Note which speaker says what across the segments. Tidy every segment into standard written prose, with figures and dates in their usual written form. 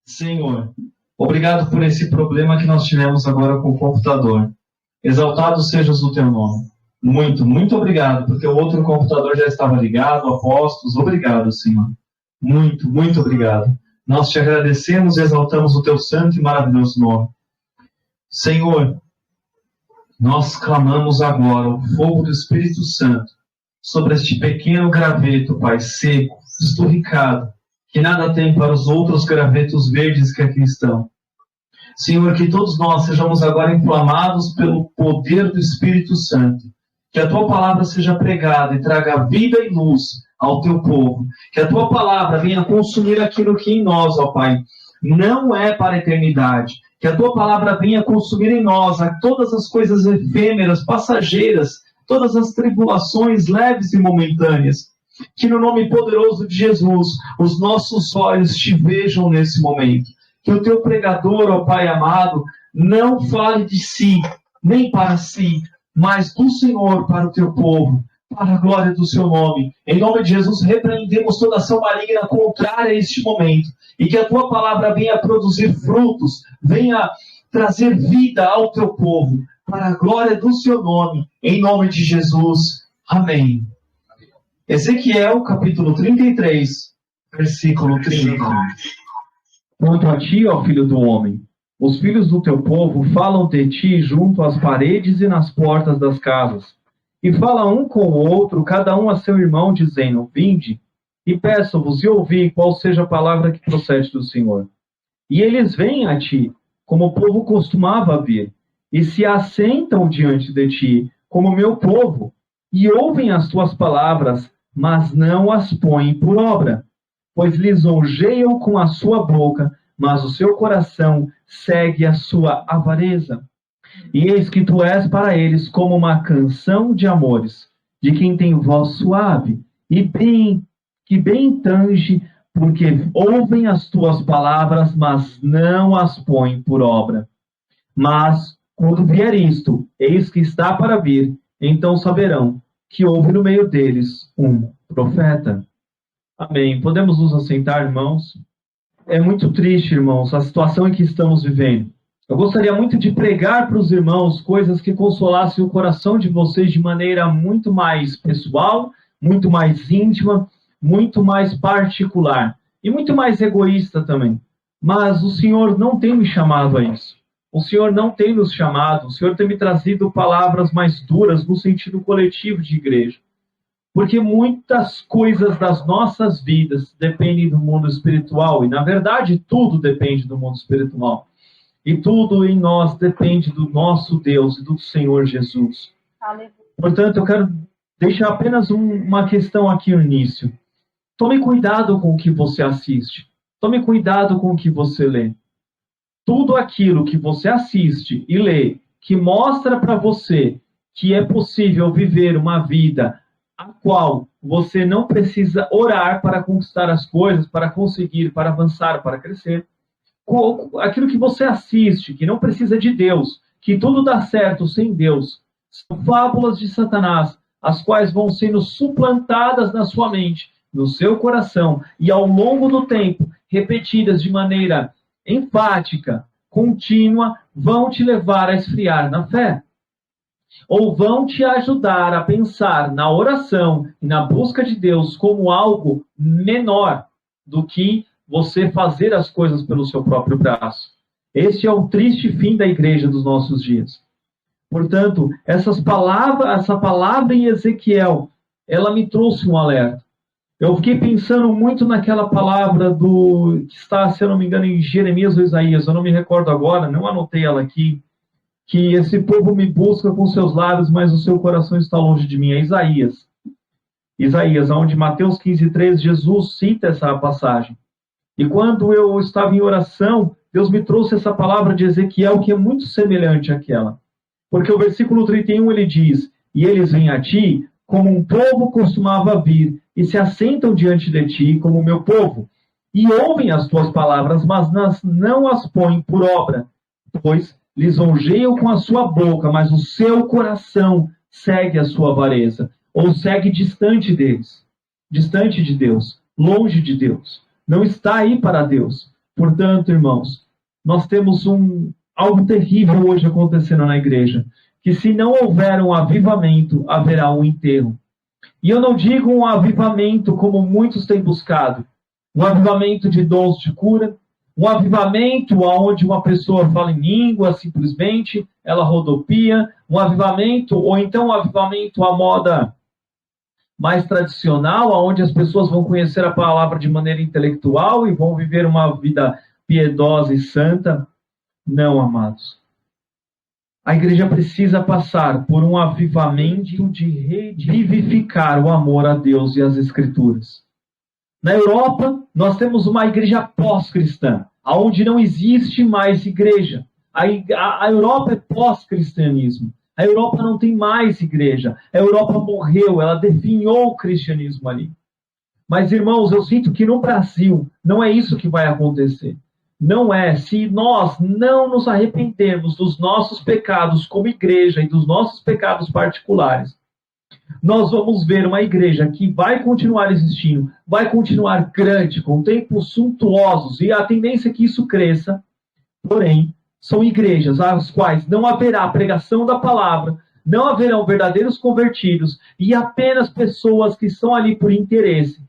Speaker 1: Senhor, obrigado por esse problema que nós tivemos agora com o computador. Exaltado sejas o teu nome. Muito, muito obrigado, porque o outro computador já estava ligado, apóstolos. Obrigado, Senhor. Muito, muito obrigado. Nós te agradecemos e exaltamos o teu santo e maravilhoso nome. Senhor, nós clamamos agora o fogo do Espírito Santo sobre este pequeno graveto, Pai, seco, esturricado, que nada tem para os outros gravetos verdes que aqui estão. Senhor, que todos nós sejamos agora inflamados pelo poder do Espírito Santo. Que a tua palavra seja pregada e traga vida e luz ao teu povo. Que a tua palavra venha consumir aquilo que em nós, ó Pai, não é para a eternidade. Que a tua palavra venha consumir em nós todas as coisas efêmeras, passageiras, todas as tribulações leves e momentâneas. Que no nome poderoso de Jesus, os nossos olhos te vejam nesse momento. Que o teu pregador, ó Pai amado, não fale de si, nem para si, mas do Senhor para o teu povo, para a glória do seu nome. Em nome de Jesus, repreendemos toda ação maligna contrária a este momento. E que a tua palavra venha produzir frutos, venha trazer vida ao teu povo, para a glória do seu nome. Em nome de Jesus. Amém. Ezequiel, capítulo 33, versículo 30. Quanto a ti, ó filho do homem, os filhos do teu povo falam de ti junto às paredes e nas portas das casas, e falam um com o outro, cada um a seu irmão, dizendo: Vinde, e peço-vos e ouvi qual seja a palavra que procede do Senhor. E eles vêm a ti, como o povo costumava vir, e se assentam diante de ti, como meu povo, e ouvem as tuas palavras, mas não as põem por obra, pois lisonjeiam com a sua boca, mas o seu coração segue a sua avareza. E eis que tu és para eles como uma canção de amores, de quem tem voz suave, e que bem tange, porque ouvem as tuas palavras, mas não as põem por obra. Mas, quando vier isto, eis que está para vir, então saberão que houve no meio deles um profeta. Amém. Podemos nos assentar, irmãos? É muito triste, irmãos, a situação em que estamos vivendo. Eu gostaria muito de pregar para os irmãos coisas que consolassem o coração de vocês de maneira muito mais pessoal, muito mais íntima, muito mais particular e muito mais egoísta também. Mas o Senhor não tem me chamado a isso. O Senhor não tem nos chamado. O Senhor tem me trazido palavras mais duras no sentido coletivo de igreja. Porque muitas coisas das nossas vidas dependem do mundo espiritual. E, na verdade, tudo depende do mundo espiritual. E tudo em nós depende do nosso Deus e do Senhor Jesus. Aleluia. Portanto, eu quero deixar apenas uma questão aqui no início. Tome cuidado com o que você assiste. Tome cuidado com o que você lê. Tudo aquilo que você assiste e lê, que mostra para você que é possível viver uma vida a qual você não precisa orar para conquistar as coisas, para conseguir, para avançar, para crescer. Aquilo que você assiste, que não precisa de Deus, que tudo dá certo sem Deus, são fábulas de Satanás, as quais vão sendo suplantadas na sua mente, no seu coração, e ao longo do tempo, repetidas de maneira enfática, contínua, vão te levar a esfriar na fé. Ou vão te ajudar a pensar na oração e na busca de Deus como algo menor do que você fazer as coisas pelo seu próprio braço. Este é o triste fim da igreja dos nossos dias. Portanto, essa palavra em Ezequiel, ela me trouxe um alerta. Eu fiquei pensando muito naquela palavra que está, se eu não me engano, em Jeremias ou Isaías, eu não me recordo agora, não anotei ela aqui, que esse povo me busca com seus lábios, mas o seu coração está longe de mim. É Isaías. Isaías, onde Mateus 15:3, Jesus cita essa passagem. E quando eu estava em oração, Deus me trouxe essa palavra de Ezequiel, que é muito semelhante àquela. Porque o versículo 31, ele diz: E eles vêm a ti, como um povo costumava vir, e se assentam diante de ti, como o meu povo, e ouvem as tuas palavras, mas não as põem por obra, pois lisonjeiam com a sua boca, mas o seu coração segue a sua avareza, ou segue distante deles, distante de Deus, longe de Deus. Não está aí para Deus.
Speaker 2: Portanto, irmãos, nós temos algo terrível hoje acontecendo na igreja, que se não houver um avivamento, haverá um enterro. E eu não digo um avivamento como muitos têm buscado, um avivamento de dons de cura, um avivamento onde uma pessoa fala em língua, simplesmente, ela rodopia, um avivamento, ou então um avivamento à moda mais tradicional, onde as pessoas vão conhecer a palavra de maneira intelectual e vão viver uma vida piedosa e santa. Não, amados. A igreja precisa passar por um avivamento de revivificar o amor a Deus e às Escrituras. Na Europa, nós temos uma igreja pós-cristã, onde não existe mais igreja. A Europa é pós-cristianismo. A Europa não tem mais igreja. A Europa morreu, ela definhou o cristianismo ali. Mas, irmãos, eu sinto que no Brasil não é isso que vai acontecer. Não é. Se nós não nos arrependermos dos nossos pecados como igreja e dos nossos pecados particulares, nós vamos ver uma igreja que vai continuar existindo, vai continuar grande, com templos suntuosos, e a tendência é que isso cresça. Porém, são igrejas às quais não haverá pregação da palavra, não haverão verdadeiros convertidos, e apenas pessoas que estão ali por interesse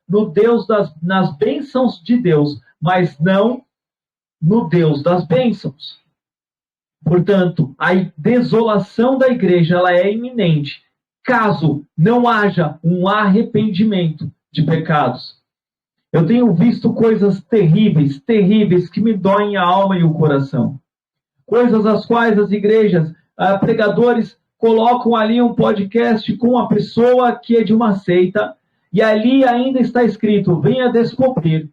Speaker 2: no Deus nas bênçãos de Deus, mas não no Deus das bênçãos. Portanto, a desolação da igreja ela é iminente, caso não haja um arrependimento de pecados. Eu tenho visto coisas terríveis, terríveis, que me doem a alma e o coração. Coisas as quais as igrejas, pregadores, colocam ali um podcast com uma pessoa que é de uma seita, e ali ainda está escrito: venha descobrir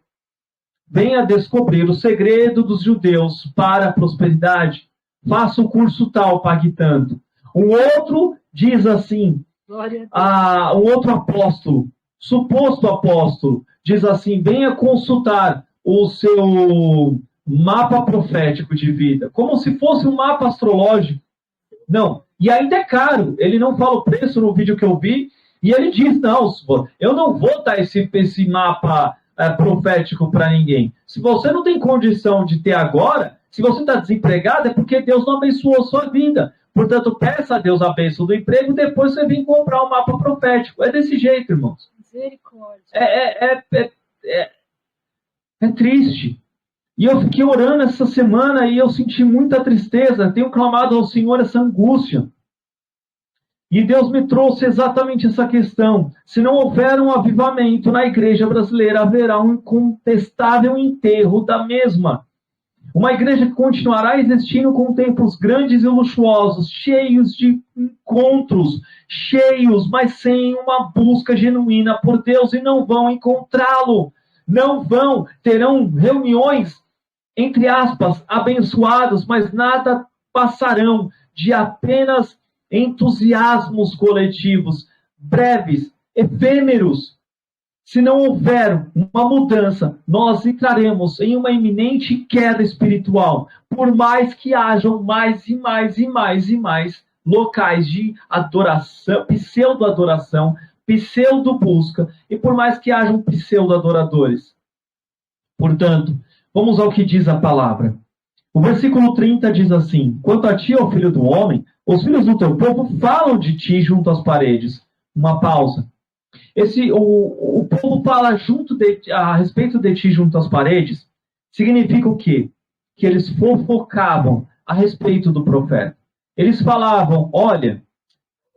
Speaker 2: o segredo dos judeus para a prosperidade. Faça o curso tal, pague tanto. Um outro diz assim, um outro apóstolo, suposto apóstolo, diz assim: venha consultar o seu mapa profético de vida, como se fosse um mapa astrológico. Não, e ainda é caro. Ele não fala o preço no vídeo que eu vi, e ele diz: não, eu não vou dar esse mapa profético para ninguém. Se você não tem condição de ter agora, se você está desempregado, é porque Deus não abençoou a sua vida. Portanto, peça a Deus a bênção do emprego e depois você vem comprar um mapa profético. É desse jeito, irmãos.
Speaker 3: Misericórdia.
Speaker 2: É triste. E eu fiquei orando essa semana e eu senti muita tristeza. Tenho clamado ao Senhor essa angústia. E Deus me trouxe exatamente essa questão. Se não houver um avivamento na igreja brasileira, haverá um incontestável enterro da mesma. Uma igreja que continuará existindo com templos grandes e luxuosos, cheios de encontros, mas sem uma busca genuína por Deus, e não vão encontrá-lo. Terão reuniões, entre aspas, abençoadas, mas nada passarão de apenas entusiasmos coletivos, breves, efêmeros. Se não houver uma mudança, nós entraremos em uma iminente queda espiritual, por mais que hajam mais e mais locais de adoração, pseudo-adoração, pseudo-busca, e por mais que hajam pseudo-adoradores. Portanto, vamos ao que diz a palavra. O versículo 30 diz assim: quanto a ti, ó filho do homem, os filhos do teu povo falam de ti junto às paredes. Uma pausa. O povo fala a respeito de ti junto às paredes, significa o quê? Que eles fofocavam a respeito do profeta. Eles falavam: olha,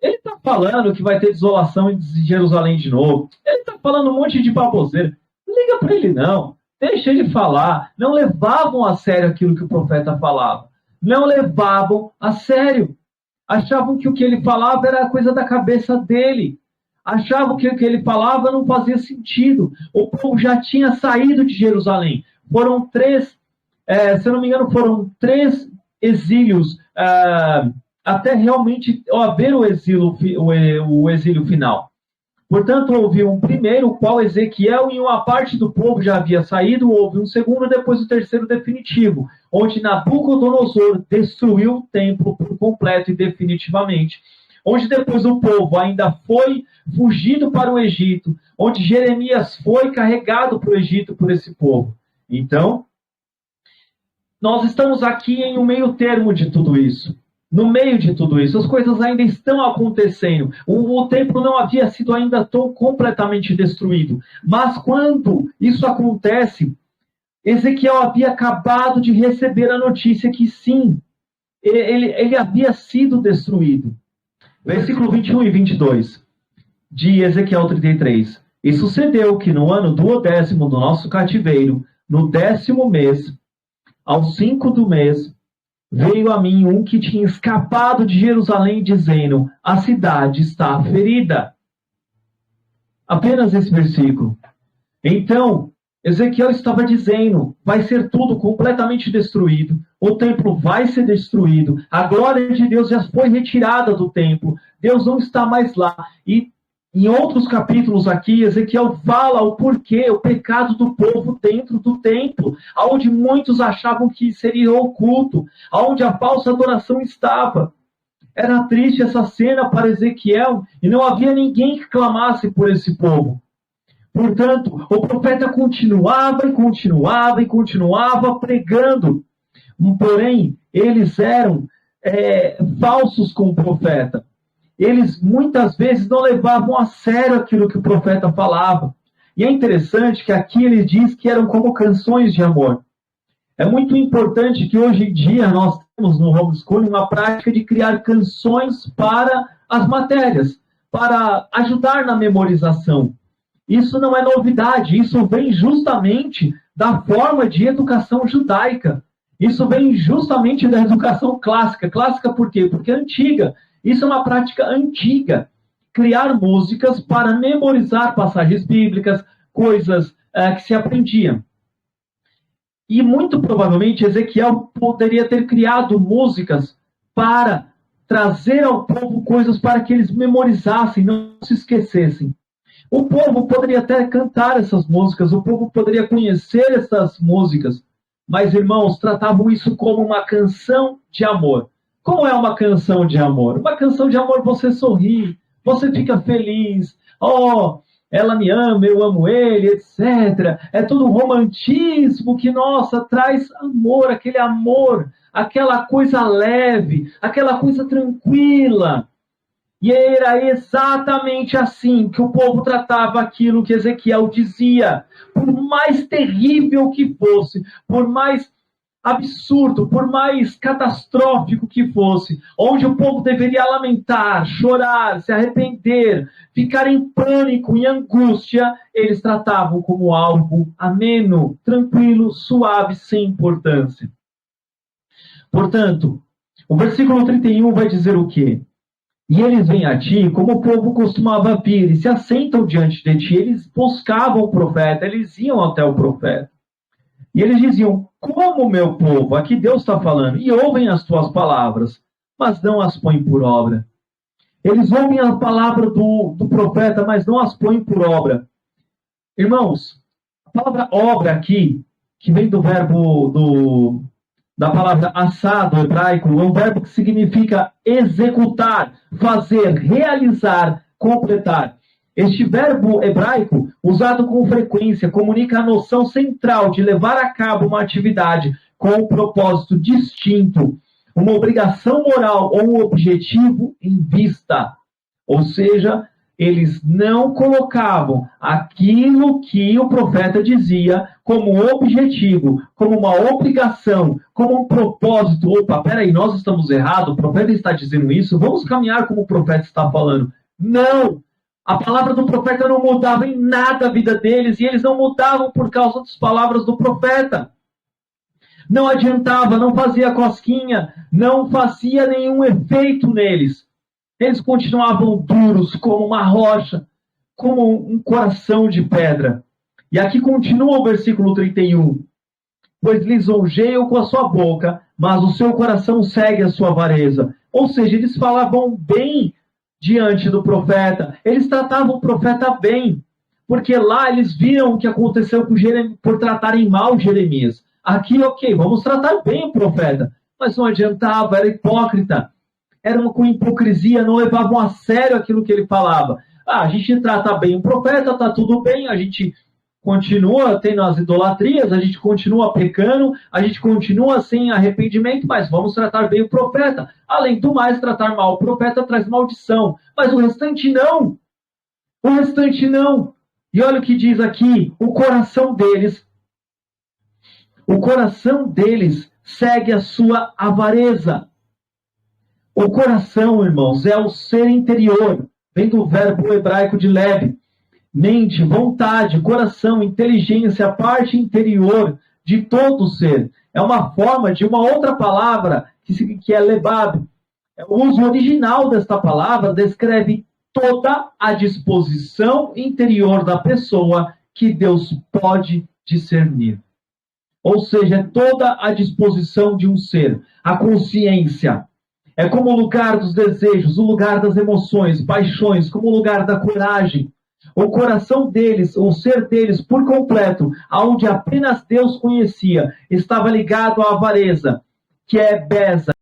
Speaker 2: ele está falando que vai ter desolação em Jerusalém de novo. Ele está falando um monte de baboseira. Não liga para ele não. Deixa ele falar. Não levavam a sério aquilo que o profeta falava. Não levavam a sério. Achavam que o que ele falava era coisa da cabeça dele. Achavam que o que ele falava não fazia sentido. O povo já tinha saído de Jerusalém. Foram 3, se eu não me engano, foram 3 exílios, até realmente haver o exílio final. Portanto, houve um primeiro, o qual Ezequiel e uma parte do povo já havia saído. Houve um segundo e depois o terceiro definitivo, onde Nabucodonosor destruiu o templo por completo e definitivamente. Onde depois o povo ainda foi fugido para o Egito, onde Jeremias foi carregado para o Egito por esse povo. Então, nós estamos aqui em um meio termo de tudo isso. No meio de tudo isso, as coisas ainda estão acontecendo. O templo não havia sido ainda tão completamente destruído. Mas quando isso acontece, Ezequiel havia acabado de receber a notícia que sim, ele havia sido destruído. Versículo 21 e 22 de Ezequiel 33. E sucedeu que no ano 12º do nosso cativeiro, no 10º mês, aos 5 do mês, veio a mim um que tinha escapado de Jerusalém, dizendo: a cidade está ferida. Apenas esse versículo. Então, Ezequiel estava dizendo: vai ser tudo completamente destruído, o templo vai ser destruído, a glória de Deus já foi retirada do templo, Deus não está mais lá. E em outros capítulos aqui, Ezequiel fala o porquê, o pecado do povo dentro do templo, onde muitos achavam que seria oculto, onde a falsa adoração estava. Era triste essa cena para Ezequiel, e não havia ninguém que clamasse por esse povo. Portanto, o profeta continuava e continuava e continuava pregando. Porém, eles eram falsos com o profeta. Eles muitas vezes não levavam a sério aquilo que o profeta falava. E é interessante que aqui ele diz que eram como canções de amor. É muito importante que hoje em dia nós temos no homeschooling uma prática de criar canções para as matérias, para ajudar na memorização. Isso não é novidade, isso vem justamente da forma de educação judaica. Isso vem justamente da educação clássica. Clássica por quê? Porque é antiga. Isso é uma prática antiga. Criar músicas para memorizar passagens bíblicas, coisas que se aprendiam. E muito provavelmente Ezequiel poderia ter criado músicas para trazer ao povo coisas para que eles memorizassem, não se esquecessem. O povo poderia até cantar essas músicas, o povo poderia conhecer essas músicas, mas, irmãos, tratavam isso como uma canção de amor. Como é uma canção de amor? Uma canção de amor, você sorri, você fica feliz, oh, ela me ama, eu amo ele, etc. É todo um romantismo que, nossa, traz amor, aquela coisa leve, aquela coisa tranquila. E era exatamente assim que o povo tratava aquilo que Ezequiel dizia. Por mais terrível que fosse, por mais absurdo, por mais catastrófico que fosse, onde o povo deveria lamentar, chorar, se arrepender, ficar em pânico, em angústia, eles tratavam como algo ameno, tranquilo, suave, sem importância. Portanto, o versículo 31 vai dizer o quê? E eles vêm a ti, como o povo costumava vir, e se assentam diante de ti. Eles buscavam o profeta, eles iam até o profeta. E eles diziam: como meu povo, aqui Deus está falando, e ouvem as tuas palavras, mas não as põem por obra. Eles ouvem a palavra do profeta, mas não as põem por obra. Irmãos, a palavra obra aqui, que vem do verbo da palavra assá, do hebraico, é um verbo que significa executar, fazer, realizar, completar. Este verbo hebraico, usado com frequência, comunica a noção central de levar a cabo uma atividade com um propósito distinto, uma obrigação moral ou um objetivo em vista. Ou seja, eles não colocavam aquilo que o profeta dizia como objetivo, como uma obrigação, como um propósito. Opa, peraí, nós estamos errados, o profeta está dizendo isso, vamos caminhar como o profeta está falando. Não! A palavra do profeta não mudava em nada a vida deles, e eles não mudavam por causa das palavras do profeta. Não adiantava, não fazia cosquinha, não fazia nenhum efeito neles. Eles continuavam duros como uma rocha, como um coração de pedra. E aqui continua o versículo 31. Pois lisonjeiam com a sua boca, mas o seu coração segue a sua avareza. Ou seja, eles falavam bem diante do profeta. Eles tratavam o profeta bem. Porque lá eles viram o que aconteceu por tratarem mal Jeremias. Aqui, ok, vamos tratar bem o profeta. Mas não adiantava, era hipócrita. Eram com hipocrisia, não levavam a sério aquilo que ele falava. A gente trata bem o profeta, está tudo bem, a gente continua tendo as idolatrias, a gente continua pecando, a gente continua sem arrependimento, mas vamos tratar bem o profeta. Além do mais, tratar mal o profeta traz maldição. Mas o restante não. O restante não. E olha o que diz aqui, o coração deles segue a sua avareza. O coração, irmãos, é o ser interior. Vem do verbo hebraico de leb. Mente, vontade, coração, inteligência, a parte interior de todo o ser. É uma forma de uma outra palavra, que é lebab. O uso original desta palavra descreve toda a disposição interior da pessoa que Deus pode discernir. Ou seja, é toda a disposição de um ser. A consciência é como o lugar dos desejos, o lugar das emoções, paixões, como o lugar da coragem. O coração deles, o ser deles por completo, aonde apenas Deus conhecia, estava ligado à avareza, que é beza,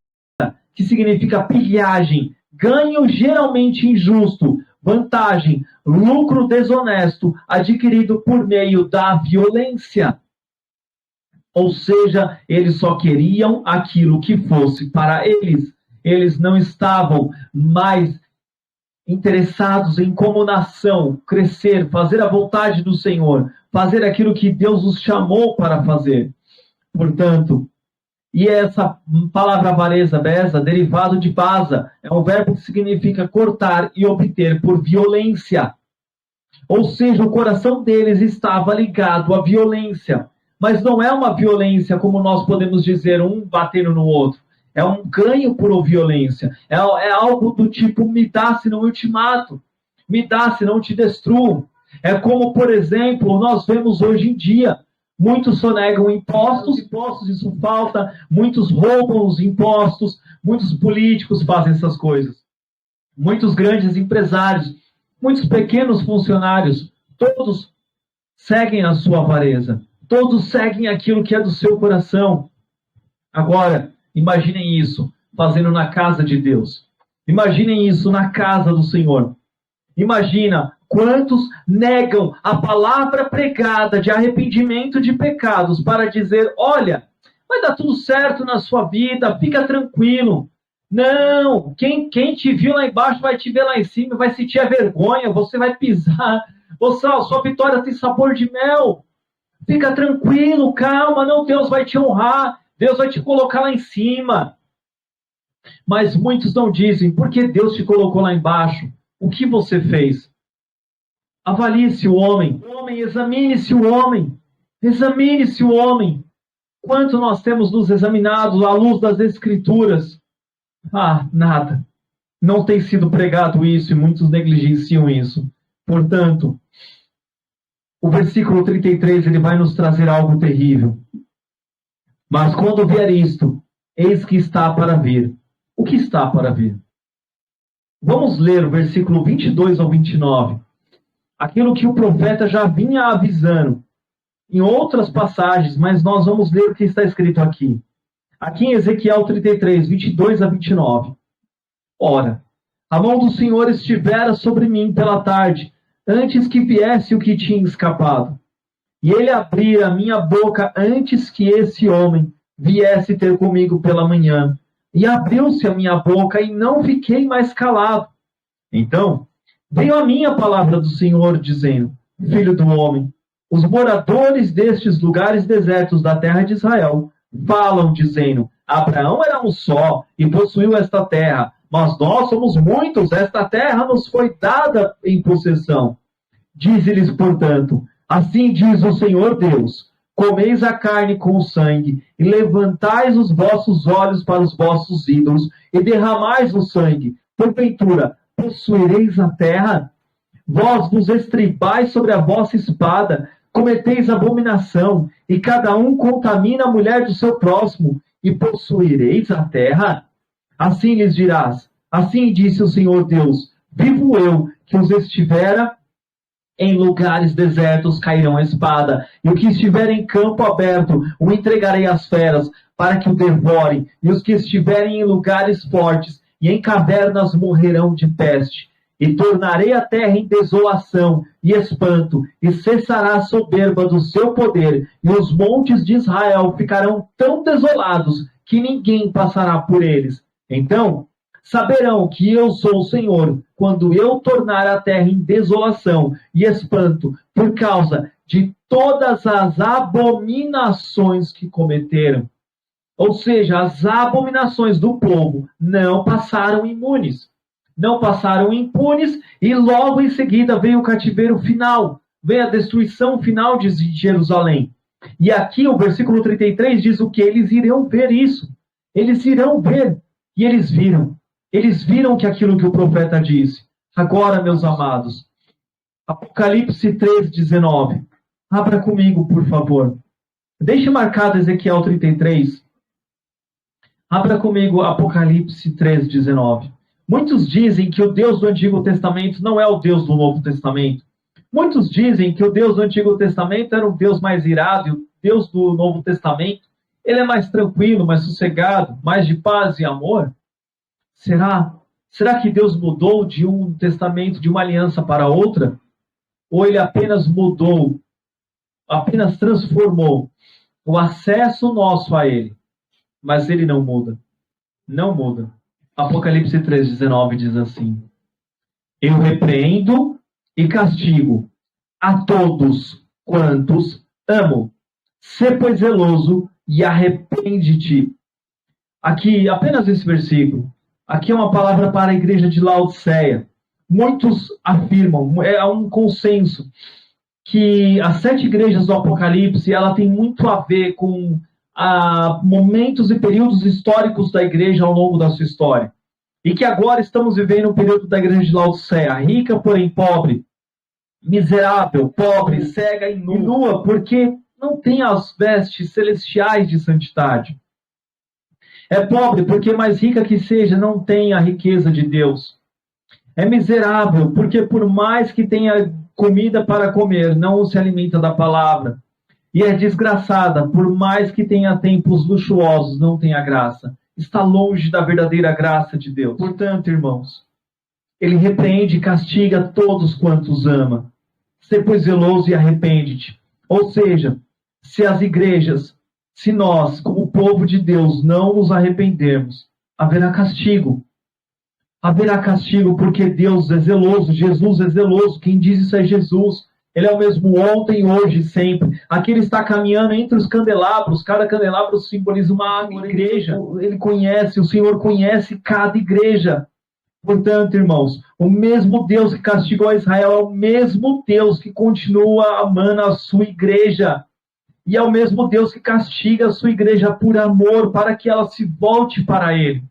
Speaker 2: que significa pilhagem, ganho geralmente injusto, vantagem, lucro desonesto, adquirido por meio da violência. Ou seja, eles só queriam aquilo que fosse para eles. Eles não estavam mais interessados em como nação, crescer, fazer a vontade do Senhor, fazer aquilo que Deus os chamou para fazer. Portanto, e essa palavra avareza, beza, derivado de baza, é um verbo que significa cortar e obter por violência. Ou seja, o coração deles estava ligado à violência. Mas não é uma violência como nós podemos dizer, um batendo no outro. É um ganho por violência. É algo do tipo, me dá, senão eu te mato. Me dá, senão eu te destruo. É como, por exemplo, nós vemos hoje em dia. Muitos sonegam impostos, isso falta. Muitos roubam os impostos. Muitos políticos fazem essas coisas. Muitos grandes empresários. Muitos pequenos funcionários. Todos seguem a sua avareza. Todos seguem aquilo que é do seu coração. Agora, imaginem isso fazendo na casa de Deus. Imaginem isso na casa do Senhor. Imagina quantos negam a palavra pregada de arrependimento de pecados para dizer, olha, vai dar tudo certo na sua vida, fica tranquilo. Não, quem te viu lá embaixo vai te ver lá em cima, vai sentir a vergonha, você vai pisar, sua vitória tem sabor de mel. Fica tranquilo, calma, não, Deus vai te honrar, Deus vai te colocar lá em cima. Mas muitos não dizem, por que Deus te colocou lá embaixo? O que você fez? Avalie-se o homem, examine-se o homem, examine-se o homem. Quanto nós temos nos examinado à luz das Escrituras? Nada. Não tem sido pregado isso e muitos negligenciam isso. Portanto, o versículo 33, ele vai nos trazer algo terrível. Mas quando vier isto, eis que está para vir. O que está para vir? Vamos ler o versículo 22 ao 29. Aquilo que o profeta já vinha avisando em outras passagens, mas nós vamos ler o que está escrito aqui. Aqui em Ezequiel 33, 22 a 29. Ora, a mão do Senhor estivera sobre mim pela tarde, antes que viesse o que tinha escapado. E ele abrira a minha boca antes que esse homem viesse ter comigo pela manhã. E abriu-se a minha boca e não fiquei mais calado. Então, veio a mim a palavra do Senhor, dizendo, filho do homem, os moradores destes lugares desertos da terra de Israel falam, dizendo, Abraão era um só e possuiu esta terra, mas nós somos muitos, esta terra nos foi dada em possessão. Dize-lhes, portanto, assim diz o Senhor Deus, comeis a carne com o sangue, e levantais os vossos olhos para os vossos ídolos, e derramais o sangue. Porventura, possuireis a terra? Vós vos estribais sobre a vossa espada, cometeis abominação, e cada um contamina a mulher do seu próximo, e possuireis a terra? Assim lhes dirás, assim disse o Senhor Deus, vivo eu, que os estivera em lugares desertos cairão a espada, e o que estiver em campo aberto o entregarei às feras, para que o devorem, e os que estiverem em lugares fortes e em cavernas morrerão de peste. e tornarei a terra em desolação e espanto, e cessará a soberba do seu poder, e os montes de Israel ficarão tão desolados que ninguém passará por eles. Então saberão que eu sou o Senhor, quando eu tornar a terra em desolação e espanto, por causa de todas as abominações que cometeram. Ou seja, as abominações do povo não passaram imunes. Não passaram impunes, e logo em seguida veio o cativeiro final, veio a destruição final de Jerusalém. E aqui o versículo 33 diz o que? Eles irão ver isso. Eles irão ver. E eles viram. Eles viram que aquilo que o profeta disse. Agora, meus amados, Apocalipse 3:19. Abra comigo, por favor. Deixe marcado Ezequiel 33. Abra comigo Apocalipse 3:19. Muitos dizem que o Deus do Antigo Testamento não é o Deus do Novo Testamento. Muitos dizem que o Deus do Antigo Testamento era um Deus mais irado, e o Deus do Novo Testamento, ele é mais tranquilo, mais sossegado, mais de paz e amor. Será? Será que Deus mudou de um testamento, de uma aliança para outra? Ou ele apenas mudou, apenas transformou o acesso nosso a ele? Mas ele não muda. Não muda. Apocalipse 3:19 diz assim: eu repreendo e castigo a todos quantos amo. Sê, pois, zeloso e arrepende-te. Aqui, apenas esse versículo. Aqui é uma palavra para a igreja de Laodiceia. Muitos afirmam, é um consenso, que as 7 igrejas do Apocalipse, ela tem muito a ver com momentos e períodos históricos da igreja ao longo da sua história. E que agora estamos vivendo um período da igreja de Laodiceia, rica, porém pobre, miserável, pobre, cega e nua, porque não tem as vestes celestiais de santidade. É pobre porque, mais rica que seja, não tem a riqueza de Deus. É miserável porque, por mais que tenha comida para comer, não se alimenta da palavra. E é desgraçada, por mais que tenha templos luxuosos, não tenha graça. Está longe da verdadeira graça de Deus. Portanto, irmãos, ele repreende e castiga todos quantos ama. Sê, pois, zeloso e arrepende-te. Ou seja, se as igrejas, se nós, como povo de Deus, não nos arrependermos, haverá castigo. Haverá castigo porque Deus é zeloso, Jesus é zeloso. Quem diz isso é Jesus. Ele é o mesmo ontem, hoje e sempre. Aqui ele está caminhando entre os candelabros. Cada candelabro simboliza uma igreja. Ele conhece, o Senhor conhece cada igreja. Portanto, irmãos, o mesmo Deus que castigou Israel é o mesmo Deus que continua amando a sua igreja. E é o mesmo Deus que castiga a sua igreja por amor, para que ela se volte para ele.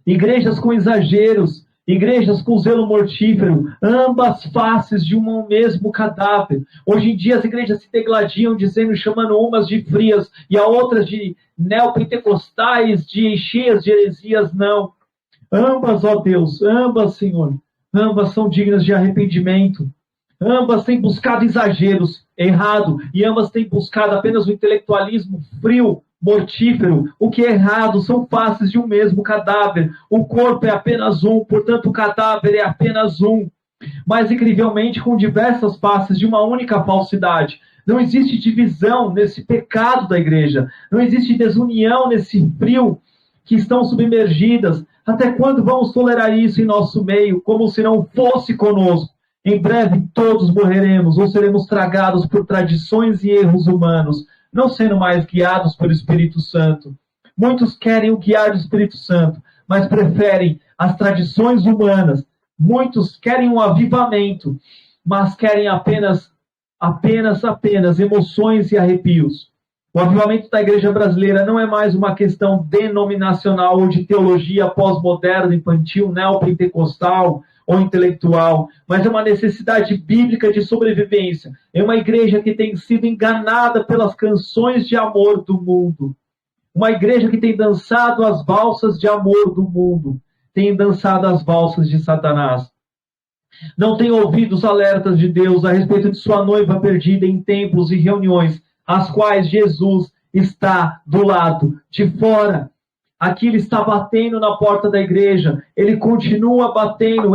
Speaker 2: Igrejas com exageros, igrejas com zelo mortífero, ambas faces de um mesmo cadáver. Hoje em dia as igrejas se degladiam, chamando umas de frias e a outras de neopentecostais, de cheias de heresias. Não. Ambas, ó Deus, ambas, Senhor, ambas são dignas de arrependimento. Ambas têm buscado exageros, errado, e ambas têm buscado apenas o intelectualismo frio, mortífero. O que é errado são faces de um mesmo cadáver. O corpo é apenas um, portanto o cadáver é apenas um. Mas incrivelmente com diversas faces de uma única falsidade. Não existe divisão nesse pecado da igreja. Não existe desunião nesse frio que estão submergidas. Até quando vamos tolerar isso em nosso meio, como se não fosse conosco? Em breve todos morreremos ou seremos tragados por tradições e erros humanos, não sendo mais guiados pelo Espírito Santo. Muitos querem o guiar do Espírito Santo, mas preferem as tradições humanas. Muitos querem um avivamento, mas querem apenas emoções e arrepios. O avivamento da igreja brasileira não é mais uma questão denominacional ou de teologia pós-moderna, infantil, neopentecostal ou intelectual, mas é uma necessidade bíblica de sobrevivência. É uma igreja que tem sido enganada pelas canções de amor do mundo. Uma igreja que tem dançado as valsas de amor do mundo. Tem dançado as valsas de Satanás. Não tem ouvido os alertas de Deus a respeito de sua noiva perdida em templos e reuniões, as quais Jesus está do lado de fora. Aqui ele está batendo na porta da igreja. Ele continua batendo,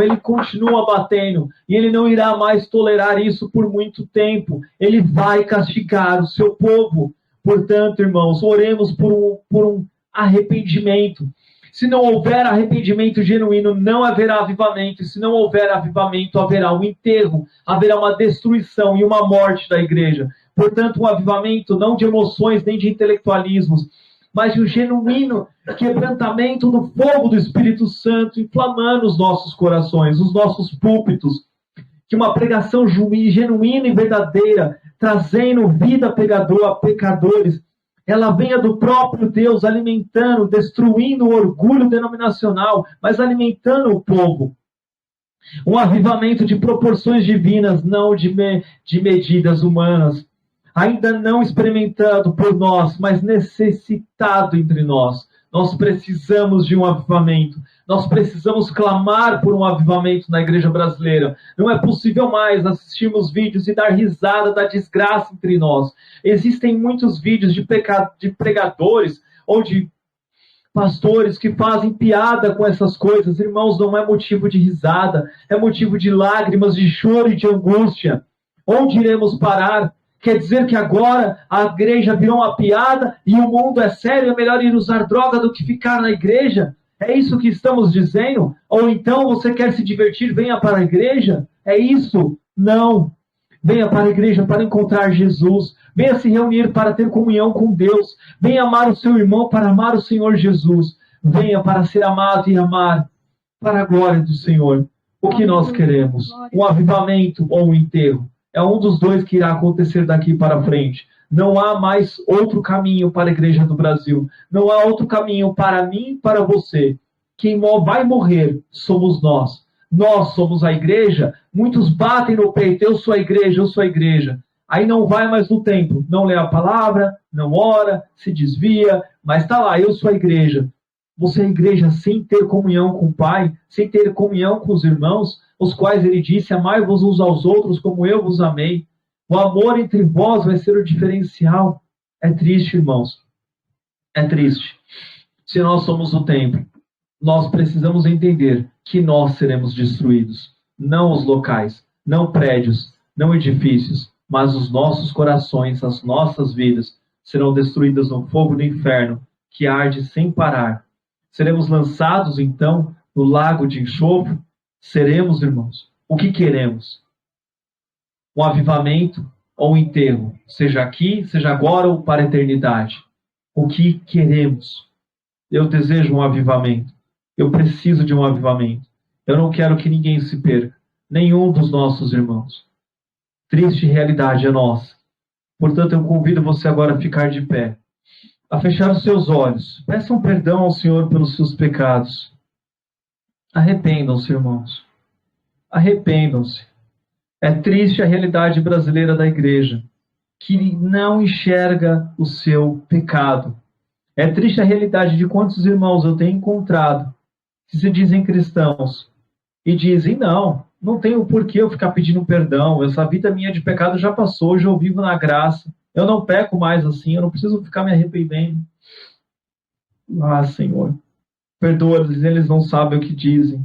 Speaker 2: e ele não irá mais tolerar isso por muito tempo. Ele vai castigar o seu povo. Portanto, irmãos, oremos por um arrependimento. Se não houver arrependimento genuíno, não haverá avivamento. E se não houver avivamento, haverá um enterro, haverá uma destruição e uma morte da igreja. Portanto, um avivamento não de emoções nem de intelectualismos, mas de um genuíno quebrantamento do fogo do Espírito Santo, inflamando os nossos corações, os nossos púlpitos. Que uma pregação genuína e verdadeira, trazendo vida a pecadores, ela venha do próprio Deus, alimentando, destruindo o orgulho denominacional, mas alimentando o povo. Um avivamento de proporções divinas, não de medidas humanas. Ainda não experimentado por nós, mas necessitado entre nós. Nós precisamos de um avivamento. Nós precisamos clamar por um avivamento na igreja brasileira. Não é possível mais assistirmos vídeos e dar risada da desgraça entre nós. Existem muitos vídeos de pregadores ou de pastores que fazem piada com essas coisas. Irmãos, não é motivo de risada, é motivo de lágrimas, de choro e de angústia. Onde iremos parar? Quer dizer que agora a igreja virou uma piada e o mundo é sério, é melhor ir usar droga do que ficar na igreja? É isso que estamos dizendo? Ou então você quer se divertir, venha para a igreja? É isso? Não. Venha para a igreja para encontrar Jesus. Venha se reunir para ter comunhão com Deus. Venha amar o seu irmão para amar o Senhor Jesus. Venha para ser amado e amar para a glória do Senhor. O que nós queremos? Um avivamento ou um enterro? É um dos dois que irá acontecer daqui para frente. Não há mais outro caminho para a igreja do Brasil. Não há outro caminho para mim e para você. Quem vai morrer somos nós. Nós somos a igreja. Muitos batem no peito. Eu sou a igreja, eu sou a igreja. Aí não vai mais no templo. Não lê a palavra, não ora, se desvia. Mas está lá, eu sou a igreja. Você é a igreja sem ter comunhão com o Pai, sem ter comunhão com os irmãos, os quais ele disse, amai-vos uns aos outros como eu vos amei. O amor entre vós vai ser o diferencial. É triste, irmãos. É triste. Se nós somos o templo, nós precisamos entender que nós seremos destruídos. Não os locais, não prédios, não edifícios, mas os nossos corações, as nossas vidas serão destruídas no fogo do inferno, que arde sem parar. Seremos lançados, então, no lago de enxofre. Seremos, irmãos, o que queremos? Um avivamento ou um enterro? Seja aqui, seja agora ou para a eternidade. O que queremos? Eu desejo um avivamento. Eu preciso de um avivamento. Eu não quero que ninguém se perca. Nenhum dos nossos irmãos. Triste realidade é nossa. Portanto, eu convido você agora a ficar de pé. A fechar os seus olhos. Peçam perdão ao Senhor pelos seus pecados. Arrependam-se, irmãos. Arrependam-se. É triste a realidade brasileira da igreja, que não enxerga o seu pecado. É triste a realidade de quantos irmãos eu tenho encontrado que se dizem cristãos e dizem, não tenho por que eu ficar pedindo perdão, essa vida minha de pecado já passou, hoje eu vivo na graça, eu não peco mais assim, eu não preciso ficar me arrependendo. Ah, Senhor, perdoa-lhes, eles não sabem o que dizem.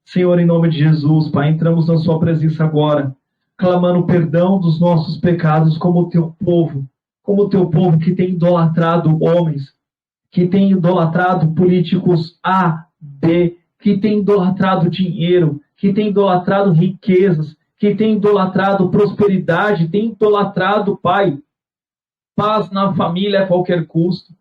Speaker 2: Senhor, em nome de Jesus, Pai, entramos na sua presença agora, clamando perdão dos nossos pecados como o teu povo que tem idolatrado homens, que tem idolatrado políticos A, B, que tem idolatrado dinheiro, que tem idolatrado riquezas, que tem idolatrado prosperidade, tem idolatrado, Pai, paz na família a qualquer custo.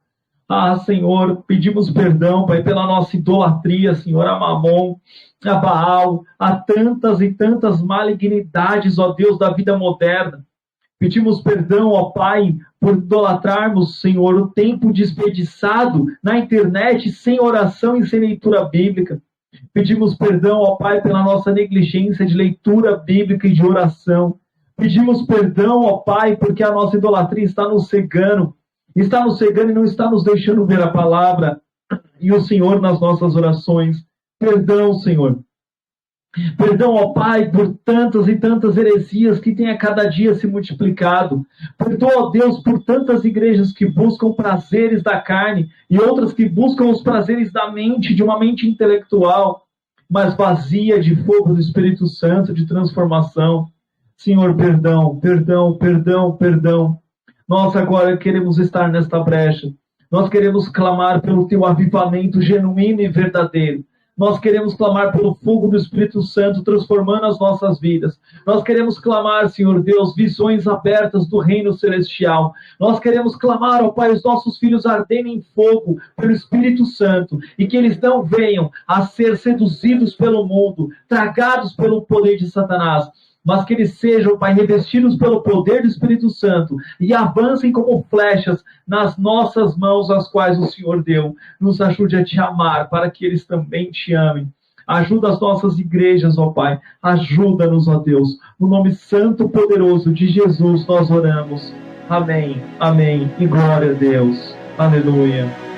Speaker 2: Ah, Senhor, pedimos perdão, Pai, pela nossa idolatria, Senhor, a Mamon, a Baal, a tantas e tantas malignidades, ó Deus, da vida moderna. Pedimos perdão, ó Pai, por idolatrarmos, Senhor, o tempo desperdiçado na internet, sem oração e sem leitura bíblica. Pedimos perdão, ó Pai, pela nossa negligência de leitura bíblica e de oração. Pedimos perdão, ó Pai, porque a nossa idolatria está nos cegando e não está nos deixando ver a palavra e o Senhor nas nossas orações. Perdão, Senhor. Perdão, ó Pai, por tantas e tantas heresias que têm a cada dia se multiplicado. Perdoa, ó Deus, por tantas igrejas que buscam prazeres da carne e outras que buscam os prazeres da mente, de uma mente intelectual, mas vazia de fogo do Espírito Santo, de transformação. Senhor, perdão, perdão, perdão, perdão. Nós agora queremos estar nesta brecha. Nós queremos clamar pelo teu avivamento genuíno e verdadeiro. Nós queremos clamar pelo fogo do Espírito Santo transformando as nossas vidas. Nós queremos clamar, Senhor Deus, visões abertas do reino celestial. Nós queremos clamar, ó Pai, os nossos filhos arderem em fogo pelo Espírito Santo e que eles não venham a ser seduzidos pelo mundo, tragados pelo poder de Satanás, mas que eles sejam, Pai, revestidos pelo poder do Espírito Santo e avancem como flechas nas nossas mãos, as quais o Senhor deu. Nos ajude a te amar, para que eles também te amem. Ajuda as nossas igrejas, ó Pai. Ajuda-nos, ó Deus. No nome santo e poderoso de Jesus nós oramos. Amém, amém e glória a Deus. Aleluia.